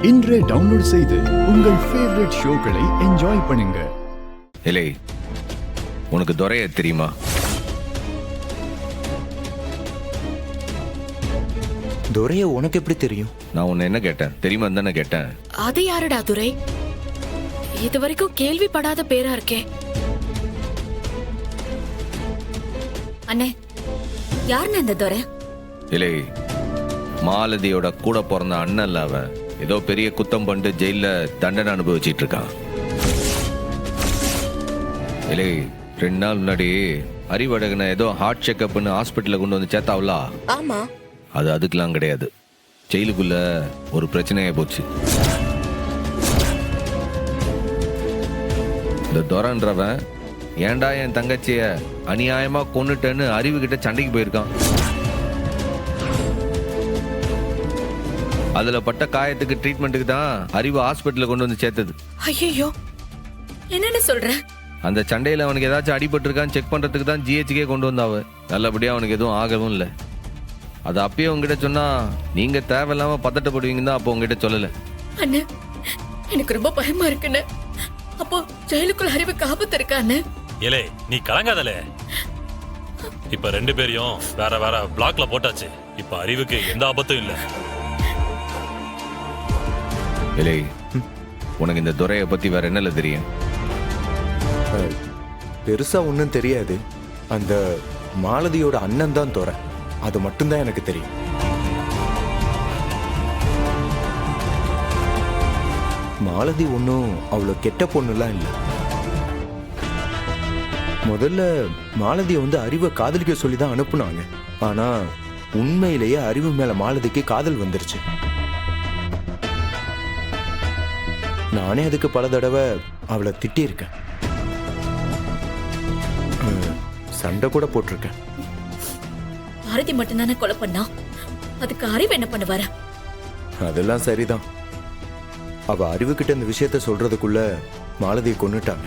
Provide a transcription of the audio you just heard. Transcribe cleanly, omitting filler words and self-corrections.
இன்றே டவுன்லோட் செய்து உங்கள் ஃபேவரட் ஷோக்களை என்ஜாய் பண்ணுங்க. இல்லை, உனக்கு துரைய தெரியுமா? துரைய உனக்கு எப்படி தெரியும்? நான் உன்னை என்ன கேட்டேன் தெரியுமா தானே கேட்டேன். அது யாருடா துரை? இது வரைக்கும் கேள்விப்படாத பேரா இருக்கே. அண்ணே, யாருன்னு இந்த துரை? இல்லை, மாலதியோட கூட பிறந்த அண்ணன் அவன். ஏதோ பெரிய குத்தம் பண்ணிட்டு ஜெயில தண்டனை அனுபவிச்சிட்டு இருக்கான். இல்லை, 2 நாள் முன்னாடி அறிவழகனை ஏதோ ஹார்ட் செக்அப்னு ஹாஸ்பிட்டலில் கொண்டு வந்து சேர்த்தாவலா? ஆமா. அது அதுக்கெல்லாம் கிடையாது. ஜெயிலுக்குள்ள ஒரு பிரச்சனையே போச்சு. இந்த துரன்றவன் ஏன்டா என் தங்கச்சிய அநியாயமா கொன்னுட்டேன்னு அறிவு கிட்ட சண்டைக்கு போயிருக்கான். அதுல பட்ட காயத்துக்கு ட்ரீட்மெண்ட்டுக்கு தான் அறிவு ஹாஸ்பிட்டல்ல கொண்டு வந்து சேர்த்தது. ஐயோ, என்னன்னு சொல்ற? அந்த சண்டையில அவனுக்கு ஏதாச்சும் அடிபட்டு இருக்கான்னு செக் பண்றதுக்கு தான் ஜிஹெச்சுக்கே கொண்டு வந்தாவ. நல்லபடியா அவனுக்கு எதுவும் ஆகவும் இல்லை. அது அப்பயே உங்ககிட்ட சொன்னா நீங்க தேவையில்லாம பதட்டப்படுவீங்க தான் அப்போ உங்ககிட்ட சொல்லல. அண்ணே, எனக்கு ரொம்ப பயமா இருக்குன்னு. அப்போ ஜெயிலுக்குள்ள அறிவுக்கு ஆபத்து இருக்கான்னு? ஏலே, நீ கலங்காதலே. இப்ப 2 பேரையும் வேற வேற பிளாக்ல போட்டாச்சு. இப்ப அறிவுக்கு எந்த ஆபத்தும் இல்ல. இல்லை, உனக்கு இந்த துரையை பத்தி வேற என்னல தெரியும்? பெருசா ஒன்றும் தெரியாது. அந்த மாலதியோட அண்ணன் தான் துரை, அது மட்டும்தான் எனக்கு தெரியும். மாலதி ஒன்றும் அவ்வளோ கெட்ட பொண்ணுலாம் இல்லை. முதல்ல மாலதியை வந்து அறிவை காதலிக்க சொல்லி தான் அனுப்புனாங்க. ஆனா உண்மையிலேயே அறிவு மேல மாலதிக்கு காதல் வந்துருச்சு. நானே அதுக்கு பல தடவை அவளை திட்டியிருக்கேன், சண்டை கூட போட்டிருக்கேன். பாரதி மட்டும்தானே கொலை பண்ணா? அதுக்கு அறிவு என்ன பண்ணுவார? அதெல்லாம் சரிதான். அவ அறிவு கிட்ட இந்த விஷயத்த சொல்றதுக்குள்ள மாலதியை கொன்னுட்டாங்க.